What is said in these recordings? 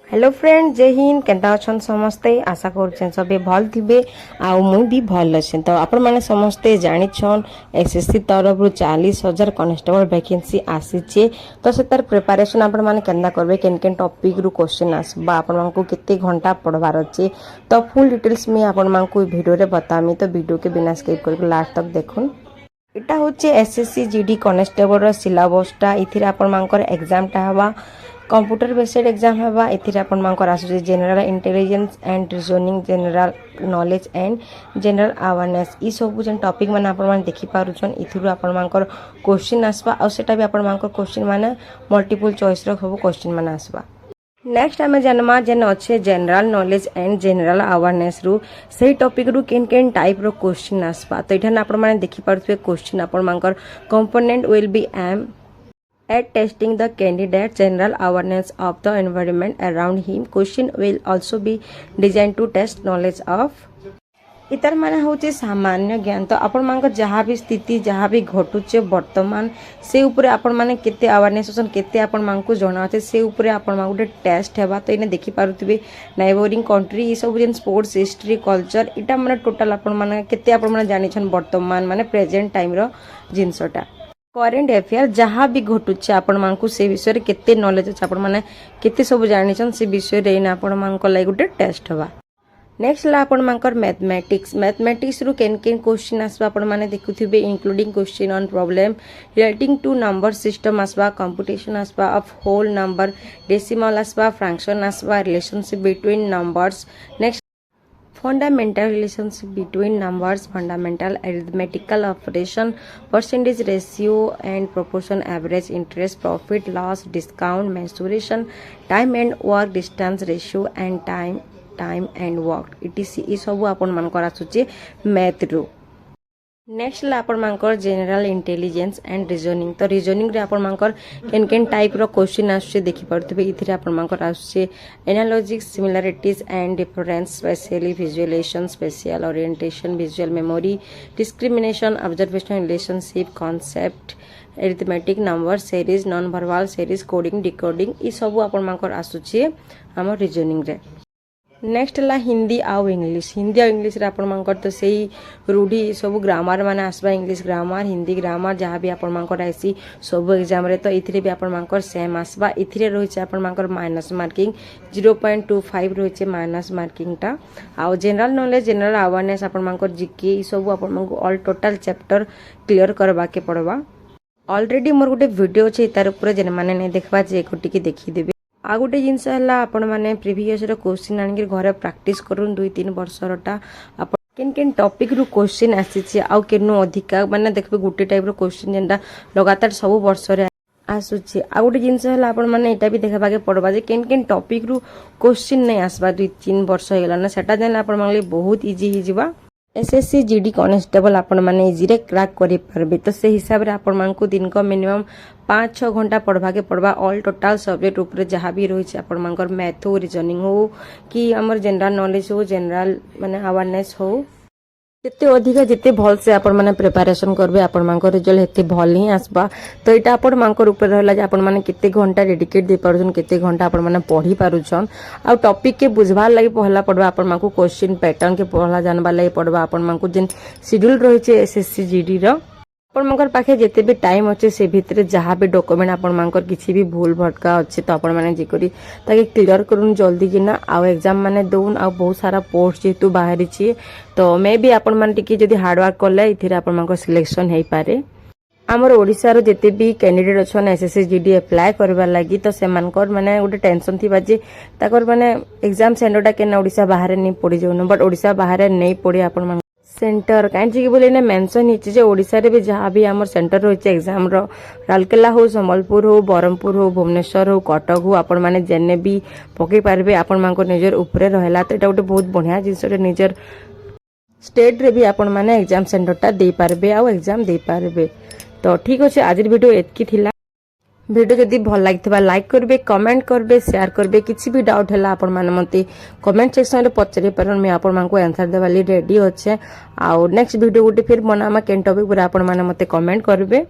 Hello friend, जय हिंद। केन्ता अछन समस्ते? आशा करुछन सबे भल थिबे आ मुई भी भल अछि। तो आपण माने समस्ते जानि छन एसएससी तरफ 40,000 कांस्टेबल वैकेंसी आसीचे। तो से तार प्रिपरेशन आपण माने केन्ता करबे, केन केन टॉपिक रु क्वेश्चन आसबा, आपण मानकु केते घंटा पढवार अछि। तो फुल डिटेल्स में आपण मानकु वीडियो रे बतामी। तो वीडियो के बिना स्किप करके लास्ट तक देखुन। इटा होचे एसएससी जीडी कांस्टेबल रो सिलेबसटा। इथिरे आपण मानकर एग्जामटा हवा कंप्यूटर बेस्ड एग्जाम हवा। इथिरे आपण मानकर आसुचे general intelligence and reasoning, general knowledge and general awareness. ई सब जन टॉपिक माने आपण माने देखि पारुछन। इथिरु आपण मानकर क्वेश्चन आसबा आ सेटा भी आपण मानकर क्वेश्चन माने मल्टीपल चॉइस रो सब क्वेश्चन माने आसबा। नेक्स्ट आमे जनमा जेन अच्छे general knowledge and general awareness रु सही टॉपिक रु केन केन टाइप रो क्वेश्चन आसबा। तो इठान आपण माने देखि पारुथबे क्वेश्चन आपण मानकर component will be M at testing the candidate general awareness of the environment around him. Question will also be designed to test knowledge of इतर माने होचे सामान्य ज्ञान। तो आपण मानकर जहाँ भी स्थिति जहाँ भी घटुचे वर्तमान से ऊपर आपण माने केते अवेयरनेस असन, केते आपण मानकु जणा अछि से ऊपर आपण मा गुटे टेस्ट हेबा। तो इने देखि पारुथिबे नेबरिंग कंट्री ई सब जेन स्पोर्ट्स हिस्ट्री कल्चर इटा माने टोटल आपण माने केते आपण माने जानि छन वर्तमान माने प्रेजेंट टाइम रो जिंसटा। करेंट अफेयर जहाँ भी घटुचे आपण मानकु से विषय रे केते नॉलेज अछि, आपण माने केते सब जानि छन से विषय रे इना आपण मानक लागि गुटे टेस्ट हेबा। नेक्स्ट ला आपण मानकर मैथमेटिक्स रु केन केन क्वेश्चन आसबा आपण माने देखुथिबे, including question on problem relating to number system आसबा, कंप्यूटेशन आसबा ऑफ होल नंबर, डेसिमल आसबा, फ्रैक्शन आसबा, relationship between numbers. Next fundamental relationship between numbers, fundamental arithmetical operation, percentage ratio and proportion, average interest, profit loss, discount, mensuration, time and work, distance ratio and time and work etc। ई सब आपण मानकर आसुचे math रो। Next ला आपण मानकर general intelligence and reasoning. तो reasoning रे आपण मानकर केन केन type रो question आसुचे देखि परथबे। इथिरे आपण मानकर आसुचे analogies, similarities and difference, specially visualization, spatial orientation, visual memory, discrimination, observation, relationship, concept, arithmetic, number series, non verbal series, coding, decoding ई सब आपण मानकर आसुचे हमर रीजनिंग रे। नेक्स्ट ला हिंदी आउ इंग्लिश। हिंदी और इंग्लिश रे आपण मानकर तो सही रूढ़ी सब ग्रामर माने आसबा। इंग्लिश ग्रामर, हिंदी ग्रामर जहाँ भी आपण मानकर आसी सब एग्जाम रे। तो इथिरे भी आपण मानकर सेम आसबा। इथिरे रहिছে आपण मानकर माइनस मार्किंग 0.25 रहिছে माइनस मार्किंग टा। आउ जनरल नॉलेज, जनरल अवेयरनेस आपण मानकर जीके ई सब आपण मानकर ऑल टोटल चैप्टर क्लियर करबा के पड़बा। ऑलरेडी मोर गुटे वीडियो छै तार ऊपर जेन माने नै देखबा जे एकटी के देखि देबे। आ गोटे जिनस है आपण मैंने प्रिवियस क्वेश्चन आनिक घरे प्रैक्टिस करूँ 2-3 वर्षरटा। आप केन केन टॉपिक रु क्वेश्चन आसी आउ केनु अधिका माने देखबे गुटे टाइप रो क्वेश्चन जेनटा लगातार सब वर्ष रे आसुची। आ गोटे जिनस है आपण मैंने एटा भी देखबा के पड़बा जे केन केन टॉपिक रु क्वेश्चन नै आसबा 2-3 वर्ष हो गेला ना, सेटा जानले आपण मानले बहुत इजी ही जिबा। एसएससी जीडी कांस्टेबल आपण माने इजी रे क्रैक करि परबे। तो से हिसाब रे आपण मानकु दिन को मिनिमम 5-6 घंटा पढ़वा के पड़वा। ऑल टोटल सब्जेक्ट ऊपर जहाँ भी रही आपण मानकर मैथ हो, रीजनिंग हो कि हमर जनरल नॉलेज हो, जनरल माने अवेयरनेस हो, जिते अधिक जिते भल से आपण माने प्रिपरेशन करबे आपण मानकर रिजल्ट हेते भल ही आसबा। तो एटा आपण मानकर ऊपर रहला जे आपण माने केते घंटा डेडिकेट दे पारुछन, केते घंटा आपण माने पढ़ी पारुछन। आ टॉपिक के बुझवार लागि पहला पड़वा आपण मानकु क्वेश्चन पैटर्न के पहला जानबा लागि पड़वा। आपण मानकु जेन शेड्यूल रहिছে एसएससी जीडी रो आपण मानकर पाखे जेते भी टाइम अच्छे से भितरे जहाँ भी डॉक्यूमेंट आपण मानकर किसी भी भूल भटका अच्छे तो आपण माने जेकरी ताके क्लियर करूँ जल्दी कि ना। आउ एग्जाम माने दउन आ बहुत सारा पोस्ट जेतु बाहरी छी। तो मे भी आपण माने टिके जदी हार्ड वर्क करले इथिरे आपण मानकर सिलेक्शन हेई पारे। हमर ओडिसा रो जेते भी कैंडिडेट अछन एसएससी जीडी अप्लाई करबा लागि तो से मानकर माने गोटे टेंशन थी बाजे ताकर माने एग्जाम सेंटरटा केना ओडिसा बाहर नहीं पड़ी जाउन, बट ओडिसा बाहर नहीं पड़ी आपण सेंटर कहीं बोले ने मेंशन हिचे जे ओडिसा रे भी जहाँ भी हमर सेंटर रही एग्जाम रो राउरकेला हो, संबलपुर हो, ब्रह्मपुर हो, भुवनेश्वर हो, कटक हो, आपण माने जेने भी पकई पारबे आपण मानकर निजर ऊपर रहला। तो एटा गोटे बहुत बढ़िया जिंस रे निजर स्टेट रे भी आपण माने एग्जाम सेंटरटा दे पारबे आ एग्जाम दे पारबे। तो ठीक अछि, आज वीडियो एतकी थिला। वीडियो जदि भल लागिथिबा लाइक करबे, कमेंट करबे, शेयर करबे। किछि भी डाउट हैला आपण माने मते कमेंट सेक्शन रे पचरे परन मैं आपण मानकु आंसर देवाली रेडी होचे। आ नेक्स्ट वीडियो गुटे फिर बनामा केन टॉपिक पर आपण माने मते कमेंट करबे।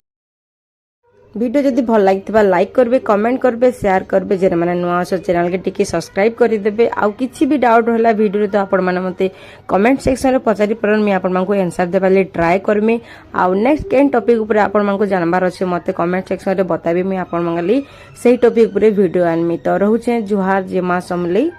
वीडियो जदि भल लगी लाइक करबे कमेंट करबे शेयर करबे जे माने नुआ अस चैनल के टिके सब्सक्राइब कर देबे आउ किछि भी डाउट होला वीडियो तो आपण माने मते कमेंट सेक्शन रे पचारि परन मी आपण मानकु आंसर देबा ले ट्राई करमे आउ नेक्स्ट केन टॉपिक ऊपर आपण मानकु जानबार अछि मते कमेंट सेक्शन रे बताबे मी आपण मांगली सेही टॉपिक ऊपर वीडियो आनमी तो रहउछे जुहार जे मा समले।